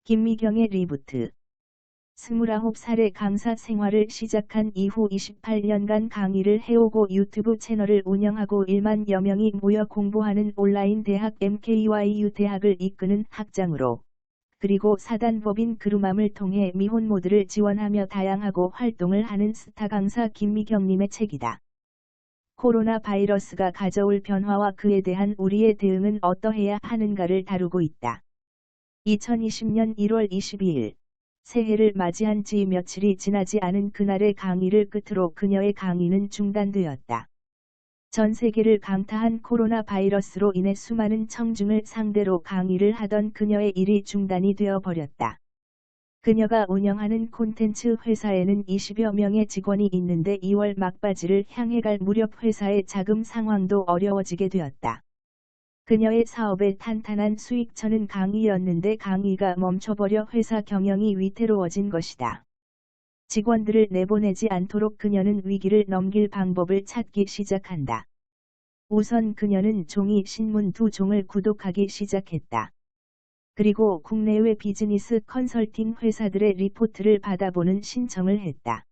김미경의 리부트. 29살의 강사 생활을 시작한 이후 28년간 강의를 해오고 유튜브 채널을 운영하고 1만여 명이 모여 공부하는 온라인 대학 MKYU 대학을 이끄는 학장으로, 그리고 사단법인 그루맘을 통해 미혼 모들을 지원하며 다양하고 활동을 하는 스타 강사 김미경님의 책이다. 코로나 바이러스가 가져올 변화와 그에 대한 우리의 대응은 어떠해야 하는가를 다루고 있다. 2020년 1월 22일, 새해를 맞이한 지 며칠이 지나지 않은 그날의 강의를 끝으로 그녀의 강의는 중단되었다. 전 세계를 강타한 코로나 바이러스로 인해 수많은 청중을 상대로 강의를 하던 그녀의 일이 중단이 되어 버렸다. 그녀가 운영하는 콘텐츠 회사에는 20여 명의 직원이 있는데 2월 막바지를 향해 갈 무렵 회사의 자금 상황도 어려워지게 되었다. 그녀의 사업의 탄탄한 수익처는 강의였는데 강의가 멈춰버려 회사 경영이 위태로워진 것이다. 직원들을 내보내지 않도록 그녀는 위기를 넘길 방법을 찾기 시작한다. 우선 그녀는 종이 신문 2종을 구독하기 시작했다. 그리고 국내외 비즈니스 컨설팅 회사들의 리포트를 받아보는 신청을 했다.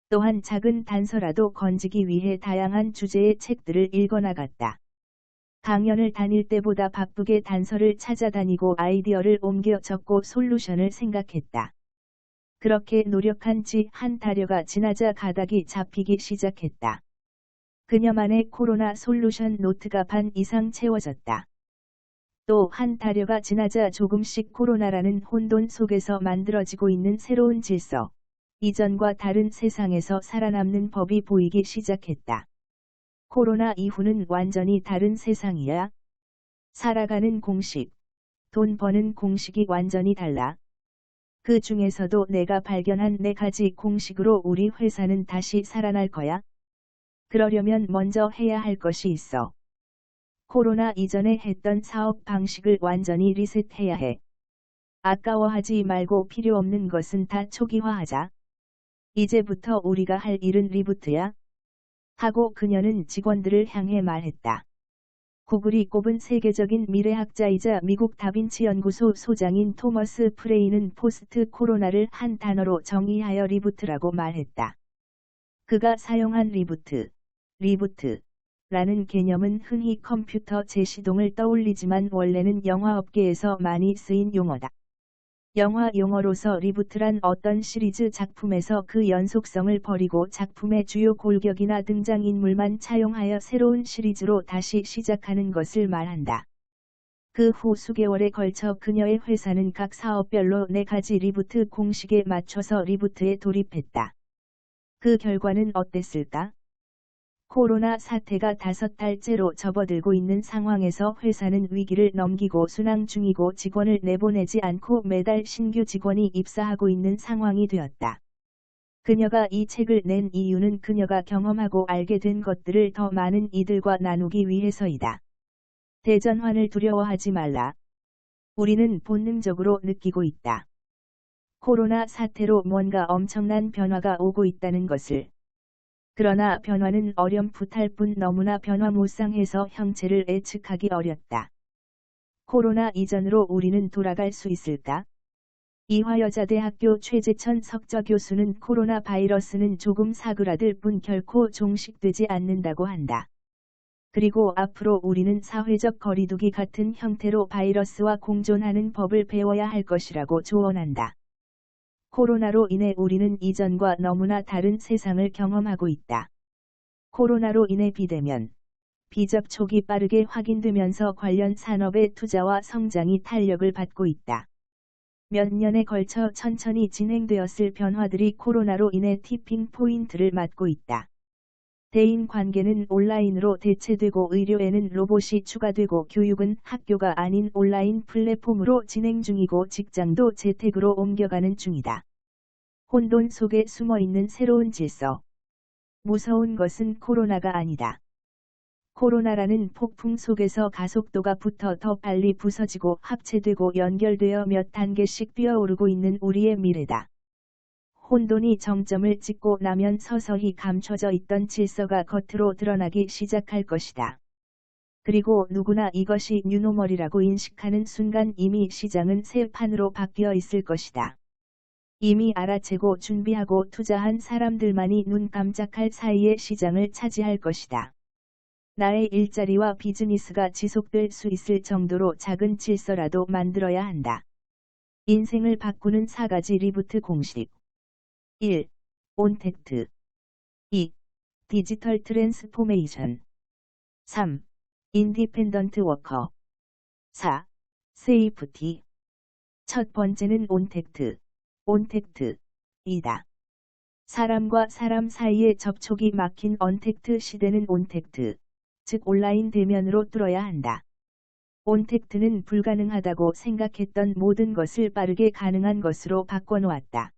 또한 작은 단서라도 건지기 위해 다양한 주제의 책들을 읽어나갔다. 강연을 다닐 때보다 바쁘게 단서를 찾아다니고 아이디어를 옮겨 적고 솔루션을 생각했다. 그렇게 노력한 지 한 달여가 지나자 가닥이 잡히기 시작했다. 그녀만의 코로나 솔루션 노트가 반 이상 채워졌다. 또 한 달여가 지나자 조금씩 코로나라는 혼돈 속에서 만들어지고 있는 새로운 질서, 이전과 다른 세상에서 살아남는 법이 보이기 시작했다. 코로나 이후는 완전히 다른 세상이야. 살아가는 공식, 돈 버는 공식이 완전히 달라. 그 중에서도 내가 발견한 4가지 공식으로 우리 회사는 다시 살아날 거야. 그러려면 먼저 해야 할 것이 있어. 코로나 이전에 했던 사업 방식을 완전히 리셋해야 해. 아까워하지 말고 필요 없는 것은 다 초기화하자. 이제부터 우리가 할 일은 리부트야. 하고 그녀는 직원들을 향해 말했다. 구글이 꼽은 세계적인 미래학자이자 미국 다빈치 연구소 소장인 토머스 프레이는 포스트 코로나를 한 단어로 정의하여 리부트라고 말했다. 그가 사용한 리부트라는 개념은 흔히 컴퓨터 재시동을 떠올리지만 원래는 영화업계에서 많이 쓰인 용어다. 영화 용어로서 리부트란 어떤 시리즈 작품에서 그 연속성을 버리고 작품의 주요 골격이나 등장인물만 차용하여 새로운 시리즈로 다시 시작하는 것을 말한다. 그 후 수개월에 걸쳐 그녀의 회사는 각 사업별로 4가지 리부트 공식에 맞춰서 리부트에 돌입했다. 그 결과는 어땠을까? 코로나 사태가 5달째로 접어들고 있는 상황에서 회사는 위기를 넘기고 순항 중이고 직원을 내보내지 않고 매달 신규 직원이 입사하고 있는 상황이 되었다. 그녀가 이 책을 낸 이유는 그녀가 경험하고 알게 된 것들을 더 많은 이들과 나누기 위해서이다. 대전환을 두려워하지 말라. 우리는 본능적으로 느끼고 있다. 코로나 사태로 뭔가 엄청난 변화가 오고 있다는 것을. 그러나 변화는 어렴풋할 뿐 너무나 변화무쌍해서 형체를 예측하기 어렵다. 코로나 이전으로 우리는 돌아갈 수 있을까? 이화여자대학교 최재천 석좌교수는 코로나 바이러스는 조금 사그라들 뿐 결코 종식되지 않는다고 한다. 그리고 앞으로 우리는 사회적 거리두기 같은 형태로 바이러스와 공존하는 법을 배워야 할 것이라고 조언한다. 코로나로 인해 우리는 이전과 너무나 다른 세상을 경험하고 있다. 코로나로 인해 비대면, 비접촉이 빠르게 확인되면서 관련 산업의 투자와 성장이 탄력을 받고 있다. 몇 년에 걸쳐 천천히 진행되었을 변화들이 코로나로 인해 티핑 포인트를 맞고 있다. 대인 관계는 온라인으로 대체되고 의료에는 로봇이 추가되고 교육은 학교가 아닌 온라인 플랫폼으로 진행 중이고 직장도 재택으로 옮겨가는 중이다. 혼돈 속에 숨어있는 새로운 질서. 무서운 것은 코로나가 아니다. 코로나라는 폭풍 속에서 가속도가 붙어 더 빨리 부서지고 합체되고 연결되어 몇 단계씩 뛰어오르고 있는 우리의 미래다. 혼돈이 정점을 찍고 나면 서서히 감춰져 있던 질서가 겉으로 드러나기 시작할 것이다. 그리고 누구나 이것이 뉴노멀이라고 인식하는 순간 이미 시장은 새 판으로 바뀌어 있을 것이다. 이미 알아채고 준비하고 투자한 사람들만이 눈 깜짝할 사이에 시장을 차지할 것이다. 나의 일자리와 비즈니스가 지속될 수 있을 정도로 작은 질서라도 만들어야 한다. 인생을 바꾸는 4가지 리부트 공식. 1. 온택트. 2. 디지털 트랜스포메이션. 3. 인디펜던트 워커. 4. 세이프티. 첫 번째는 온택트. 온택트이다. 사람과 사람 사이의 접촉이 막힌 언택트 시대는 온택트, 즉 온라인 대면으로 뚫어야 한다. 온택트는 불가능하다고 생각했던 모든 것을 빠르게 가능한 것으로 바꿔놓았다.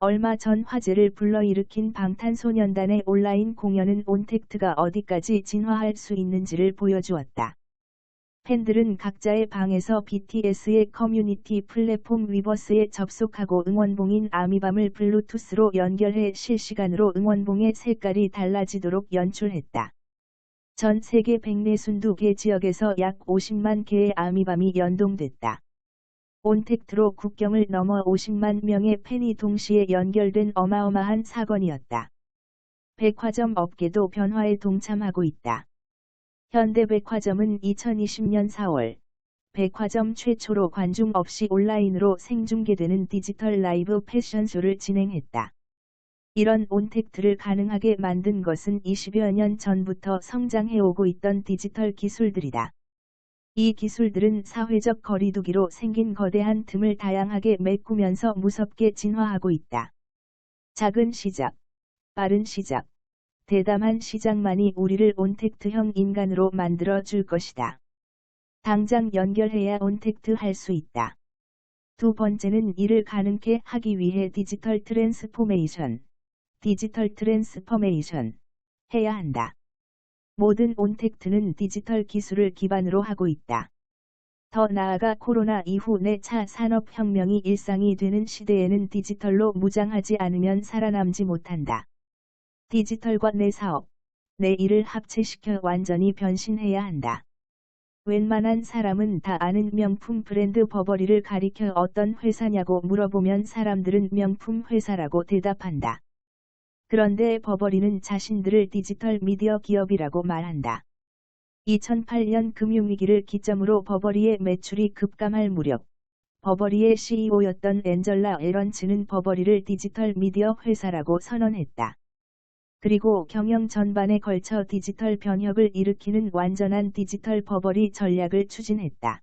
얼마 전 화제를 불러일으킨 방탄소년단의 온라인 공연은 온택트가 어디까지 진화할 수 있는지를 보여주었다. 팬들은 각자의 방에서 BTS의 커뮤니티 플랫폼 위버스에 접속하고 응원봉인 아미밤을 블루투스로 연결해 실시간으로 응원봉의 색깔이 달라지도록 연출했다. 전 세계 142개 지역에서 약 50만 개의 아미밤이 연동됐다. 온택트로 국경을 넘어 50만 명의 팬이 동시에 연결된 어마어마한 사건이었다. 백화점 업계도 변화에 동참하고 있다. 현대백화점은 2020년 4월, 백화점 최초로 관중 없이 온라인으로 생중계되는 디지털 라이브 패션쇼를 진행했다. 이런 온택트를 가능하게 만든 것은 20여 년 전부터 성장해오고 있던 디지털 기술들이다. 이 기술들은 사회적 거리두기로 생긴 거대한 틈을 다양하게 메꾸면서 무섭게 진화하고 있다. 작은 시작, 빠른 시작, 대담한 시작만이 우리를 온택트형 인간으로 만들어 줄 것이다. 당장 연결해야 온택트 할 수 있다. 두 번째는 이를 가능케 하기 위해 디지털 트랜스포메이션 해야 한다. 모든 온택트는 디지털 기술을 기반으로 하고 있다. 더 나아가 코로나 이후 내 차 산업혁명이 일상이 되는 시대에는 디지털로 무장하지 않으면 살아남지 못한다. 디지털과 내 사업, 내 일을 합체시켜 완전히 변신해야 한다. 웬만한 사람은 다 아는 명품 브랜드 버버리를 가리켜 어떤 회사냐고 물어보면 사람들은 명품 회사라고 대답한다. 그런데 버버리는 자신들을 디지털 미디어 기업이라고 말한다. 2008년 금융위기를 기점으로 버버리의 매출이 급감할 무렵, 버버리의 CEO였던 앤젤라 에런츠는 버버리를 디지털 미디어 회사라고 선언했다. 그리고 경영 전반에 걸쳐 디지털 변혁을 일으키는 완전한 디지털 버버리 전략을 추진했다.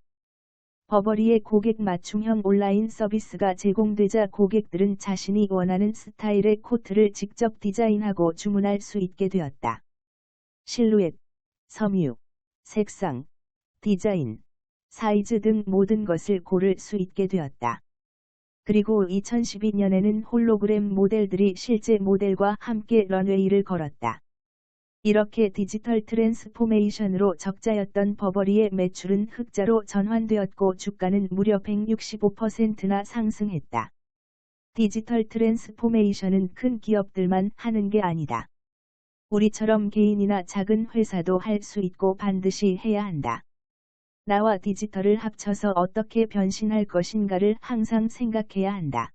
버버리의 고객 맞춤형 온라인 서비스가 제공되자 고객들은 자신이 원하는 스타일의 코트를 직접 디자인하고 주문할 수 있게 되었다. 실루엣, 섬유, 색상, 디자인, 사이즈 등 모든 것을 고를 수 있게 되었다. 그리고 2012년에는 홀로그램 모델들이 실제 모델과 함께 런웨이를 걸었다. 이렇게 디지털 트랜스포메이션으로 적자였던 버버리의 매출은 흑자로 전환되었고 주가는 무려 165%나 상승했다. 디지털 트랜스포메이션은 큰 기업들만 하는 게 아니다. 우리처럼 개인이나 작은 회사도 할 수 있고 반드시 해야 한다. 나와 디지털을 합쳐서 어떻게 변신할 것인가를 항상 생각해야 한다.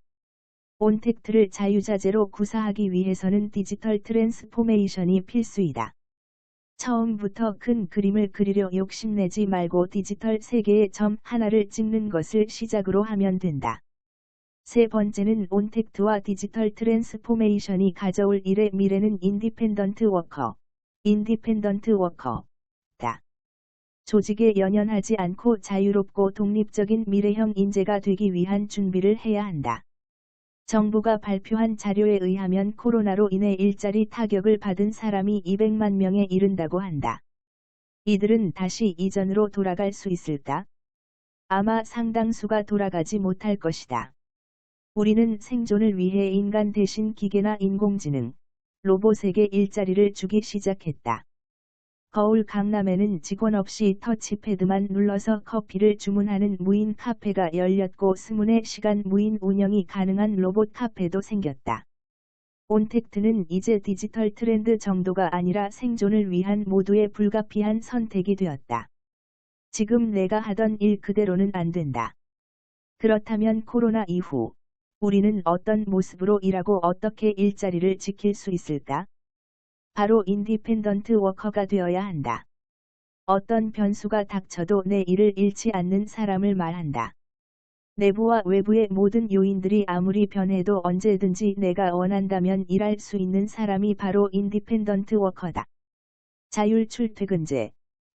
온택트를 자유자재로 구사하기 위해서는 디지털 트랜스포메이션이 필수이다. 처음부터 큰 그림을 그리려 욕심내지 말고 디지털 세계의 점 하나를 찍는 것을 시작으로 하면 된다. 세 번째는 온택트와 디지털 트랜스포메이션이 가져올 일의 미래는 인디펜던트 워커. 조직에 연연하지 않고 자유롭고 독립적인 미래형 인재가 되기 위한 준비를 해야 한다. 정부가 발표한 자료에 의하면 코로나로 인해 일자리 타격을 받은 사람이 200만 명에 이른다고 한다. 이들은 다시 이전으로 돌아갈 수 있을까? 아마 상당수가 돌아가지 못할 것이다. 우리는 생존을 위해 인간 대신 기계나 인공지능, 로봇에게 일자리를 주기 시작했다. 거울 강남에는 직원 없이 터치패드만 눌러서 커피를 주문하는 무인 카페가 열렸고 24시간 무인 운영이 가능한 로봇 카페도 생겼다. 온택트는 이제 디지털 트렌드 정도가 아니라 생존을 위한 모두의 불가피한 선택이 되었다. 지금 내가 하던 일 그대로는 안 된다. 그렇다면 코로나 이후 우리는 어떤 모습으로 일하고 어떻게 일자리를 지킬 수 있을까? 바로 인디펜던트 워커가 되어야 한다. 어떤 변수가 닥쳐도 내 일을 잃지 않는 사람을 말한다. 내부와 외부의 모든 요인들이 아무리 변해도 언제든지 내가 원한다면 일할 수 있는 사람이 바로 인디펜던트 워커다. 자율 출퇴근제,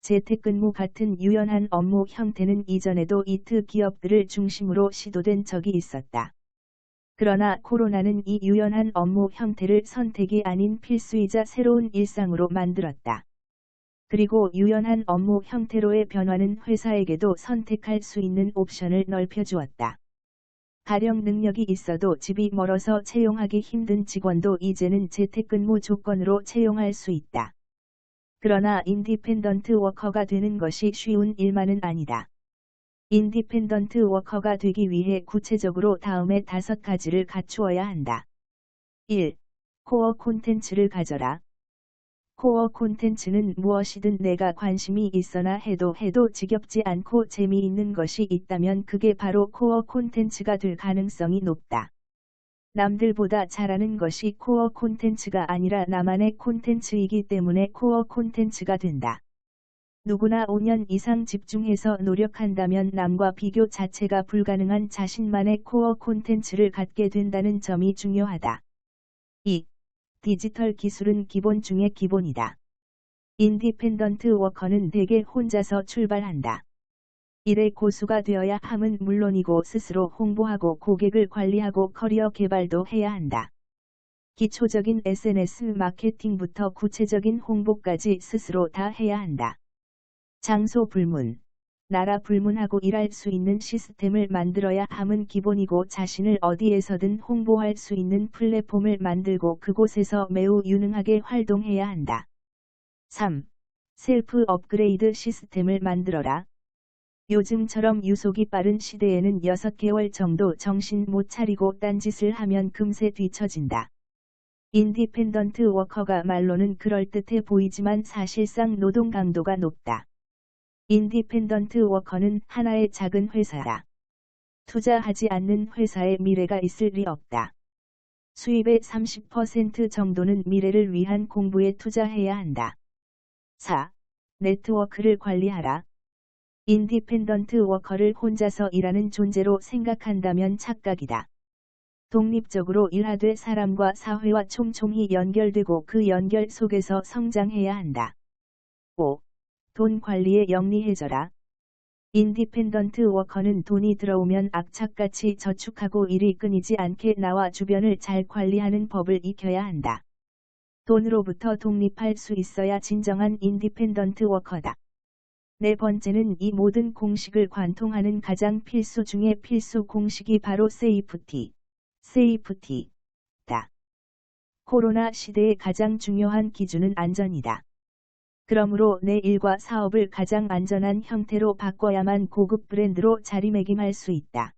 재택근무 같은 유연한 업무 형태는 이전에도 이트 기업들을 중심으로 시도된 적이 있었다. 그러나 코로나는 이 유연한 업무 형태를 선택이 아닌 필수이자 새로운 일상으로 만들었다. 그리고 유연한 업무 형태로의 변화는 회사에게도 선택할 수 있는 옵션을 넓혀주었다. 가령 능력이 있어도 집이 멀어서 채용하기 힘든 직원도 이제는 재택근무 조건으로 채용할 수 있다. 그러나 인디펜던트 워커가 되는 것이 쉬운 일만은 아니다. 인디펜던트 워커가 되기 위해 구체적으로 다음의 5가지를 갖추어야 한다. 1. 코어 콘텐츠를 가져라. 코어 콘텐츠는 무엇이든 내가 관심이 있거나 해도 지겹지 않고 재미있는 것이 있다면 그게 바로 코어 콘텐츠가 될 가능성이 높다. 남들보다 잘하는 것이 코어 콘텐츠가 아니라 나만의 콘텐츠이기 때문에 코어 콘텐츠가 된다. 누구나 5년 이상 집중해서 노력한다면 남과 비교 자체가 불가능한 자신만의 코어 콘텐츠를 갖게 된다는 점이 중요하다. 2. 디지털 기술은 기본 중의 기본이다. 인디펜던트 워커는 대개 혼자서 출발한다. 일의 고수가 되어야 함은 물론이고 스스로 홍보하고 고객을 관리하고 커리어 개발도 해야 한다. 기초적인 SNS 마케팅부터 구체적인 홍보까지 스스로 다 해야 한다. 장소 불문, 나라 불문하고 일할 수 있는 시스템을 만들어야 함은 기본이고 자신을 어디에서든 홍보할 수 있는 플랫폼을 만들고 그곳에서 매우 유능하게 활동해야 한다. 3. 셀프 업그레이드 시스템을 만들어라. 요즘처럼 유속이 빠른 시대에는 6개월 정도 정신 못 차리고 딴짓을 하면 금세 뒤처진다. 인디펜던트 워커가 말로는 그럴듯해 보이지만 사실상 노동 강도가 높다. 인디펜던트 워커는 하나의 작은 회사다. 투자하지 않는 회사에 미래가 있을 리 없다. 수입의 30% 정도는 미래를 위한 공부에 투자해야 한다. 4. 네트워크를 관리하라. 인디펜던트 워커를 혼자서 일하는 존재로 생각한다면 착각이다. 독립적으로 일하되 사람과 사회와 촘촘히 연결되고 그 연결 속에서 성장해야 한다. 5. 돈 관리에 영리해져라. 인디펜던트 워커는 돈이 들어오면 악착같이 저축하고 일이 끊이지 않게 나와 주변을 잘 관리하는 법을 익혀야 한다. 돈으로부터 독립할 수 있어야 진정한 인디펜던트 워커다. 4번째는 이 모든 공식을 관통하는 가장 필수 중의 필수 공식이 바로 세이프티다. 코로나 시대의 가장 중요한 기준은 안전이다. 그러므로 내 일과 사업을 가장 안전한 형태로 바꿔야만 고급 브랜드로 자리매김할 수 있다.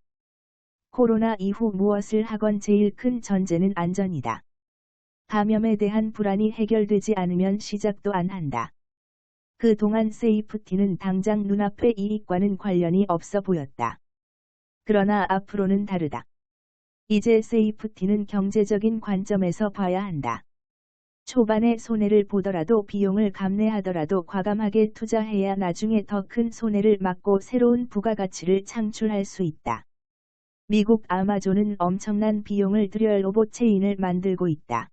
코로나 이후 무엇을 하건 제일 큰 전제는 안전이다. 감염에 대한 불안이 해결되지 않으면 시작도 안 한다. 그동안 세이프티는 당장 눈앞의 이익과는 관련이 없어 보였다. 그러나 앞으로는 다르다. 이제 세이프티는 경제적인 관점에서 봐야 한다. 초반에 손해를 보더라도 비용을 감내하더라도 과감하게 투자해야 나중에 더 큰 손해를 막고 새로운 부가가치를 창출할 수 있다. 미국 아마존은 엄청난 비용을 들여 로봇 체인을 만들고 있다.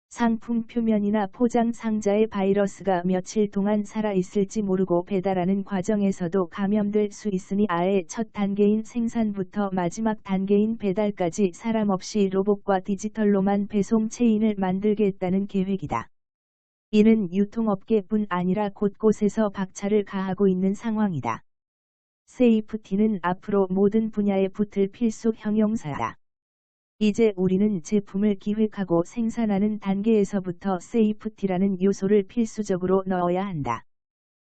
상품 표면이나 포장 상자에 바이러스가 며칠 동안 살아있을지 모르고 배달하는 과정에서도 감염될 수 있으니 아예 첫 단계인 생산부터 마지막 단계인 배달까지 사람 없이 로봇과 디지털로만 배송 체인을 만들겠다는 계획이다. 이는 유통업계뿐 아니라 곳곳에서 박차를 가하고 있는 상황이다. 세이프티는 앞으로 모든 분야에 붙을 필수 형용사다. 이제 우리는 제품을 기획하고 생산하는 단계에서부터 세이프티라는 요소를 필수적으로 넣어야 한다.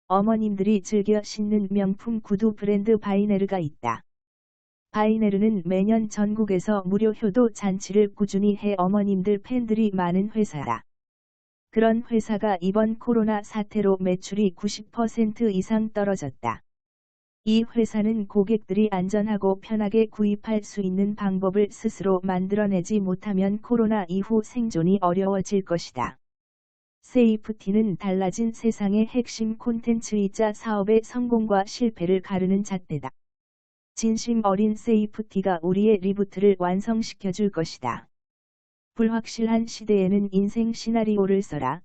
어머님들이 즐겨 신는 명품 구두 브랜드 바이네르가 있다. 바이네르는 매년 전국에서 무료 효도 잔치를 꾸준히 해 어머님들 팬들이 많은 회사다. 그런 회사가 이번 코로나 사태로 매출이 90% 이상 떨어졌다. 이 회사는 고객들이 안전하고 편하게 구입할 수 있는 방법을 스스로 만들어내지 못하면 코로나 이후 생존이 어려워질 것이다. 세이프티는 달라진 세상의 핵심 콘텐츠이자 사업의 성공과 실패를 가르는 잣대다. 진심 어린 세이프티가 우리의 리부트를 완성시켜줄 것이다. 불확실한 시대에는 인생 시나리오를 써라.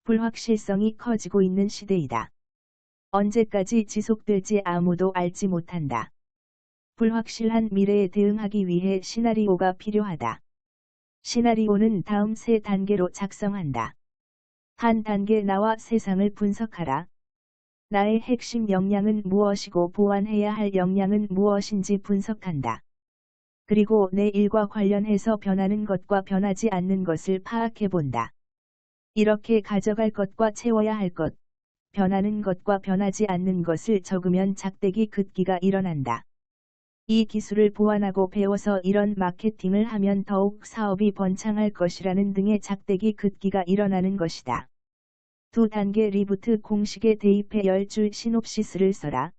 불확실성이 커지고 있는 시대이다. 언제까지 지속될지 아무도 알지 못한다. 불확실한 미래에 대응하기 위해 시나리오가 필요하다. 시나리오는 다음 세 단계로 작성한다. 한 단계 나와 세상을 분석하라. 나의 핵심 역량은 무엇이고 보완해야 할 역량은 무엇인지 분석한다. 그리고 내 일과 관련해서 변하는 것과 변하지 않는 것을 파악해본다. 이렇게 가져갈 것과 채워야 할 것, 변하는 것과 변하지 않는 것을 적으면 작대기 긋기가 일어난다. 이 기술을 보완하고 배워서 이런 마케팅을 하면 더욱 사업이 번창할 것이라는 등의 작대기 긋기가 일어나는 것이다. 두 단계 리부트 공식에 대입해 10줄 시놉시스를 써라.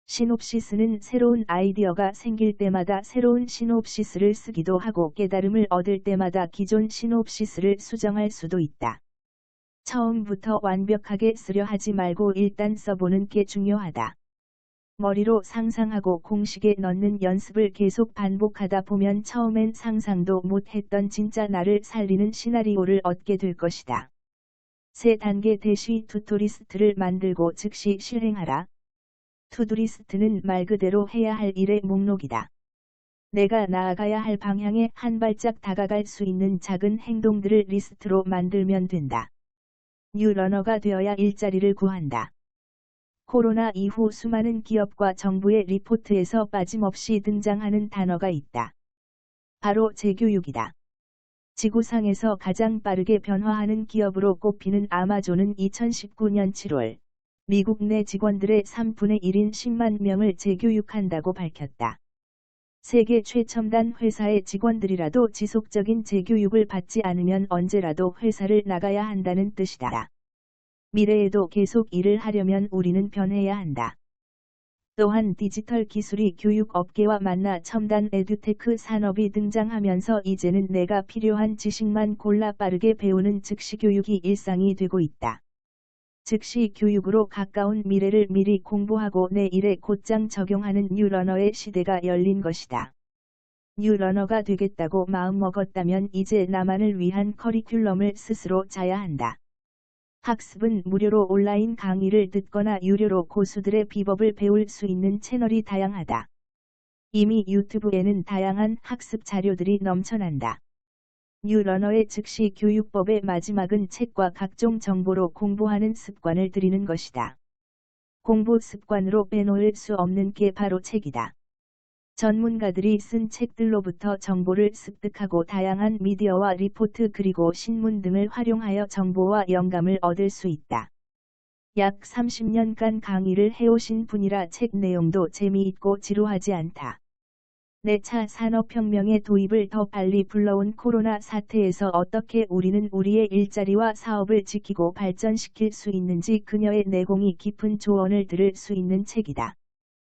시놉시스는 새로운 아이디어가 생길 때마다 새로운 시놉시스를 쓰기도 하고 깨달음을 얻을 때마다 기존 시놉시스를 수정할 수도 있다. 처음부터 완벽하게 쓰려 하지 말고 일단 써보는 게 중요하다. 머리로 상상하고 공식에 넣는 연습을 계속 반복하다 보면 처음엔 상상도 못했던 진짜 나를 살리는 시나리오를 얻게 될 것이다. 세 단계 대시 투토리스트를 만들고 즉시 실행하라. 투두리스트는 말 그대로 해야 할 일의 목록이다. 내가 나아가야 할 방향에 한 발짝 다가갈 수 있는 작은 행동들을 리스트로 만들면 된다. 뉴러너가 되어야 일자리를 구한다. 코로나 이후 수많은 기업과 정부의 리포트에서 빠짐없이 등장하는 단어가 있다. 바로 재교육이다. 지구상에서 가장 빠르게 변화하는 기업으로 꼽히는 아마존은 2019년 7월, 미국 내 직원들의 3분의 1인 10만 명을 재교육한다고 밝혔다. 세계 최첨단 회사의 직원들이라도 지속적인 재교육을 받지 않으면 언제라도 회사를 나가야 한다는 뜻이다. 미래에도 계속 일을 하려면 우리는 변해야 한다. 또한 디지털 기술이 교육 업계와 만나 첨단 에듀테크 산업이 등장하면서 이제는 내가 필요한 지식만 골라 빠르게 배우는 즉시 교육이 일상이 되고 있다. 즉시 교육으로 가까운 미래를 미리 공부하고 내 일에 곧장 적용하는 뉴러너의 시대가 열린 것이다. 뉴러너가 되겠다고 마음먹었다면 이제 나만을 위한 커리큘럼을 스스로 짜야 한다. 학습은 무료로 온라인 강의를 듣거나 유료로 고수들의 비법을 배울 수 있는 채널이 다양하다. 이미 유튜브에는 다양한 학습 자료들이 넘쳐난다. 뉴러너의 즉시 교육법의 마지막은 책과 각종 정보로 공부하는 습관을 들이는 것이다. 공부 습관으로 빼놓을 수 없는 게 바로 책이다. 전문가들이 쓴 책들로부터 정보를 습득하고 다양한 미디어와 리포트 그리고 신문 등을 활용하여 정보와 영감을 얻을 수 있다. 약 30년간 강의를 해오신 분이라 책 내용도 재미있고 지루하지 않다. 내 차 산업혁명의 도입을 더 빨리 불러온 코로나 사태에서 어떻게 우리는 우리의 일자리와 사업을 지키고 발전시킬 수 있는지 그녀의 내공이 깊은 조언을 들을 수 있는 책이다.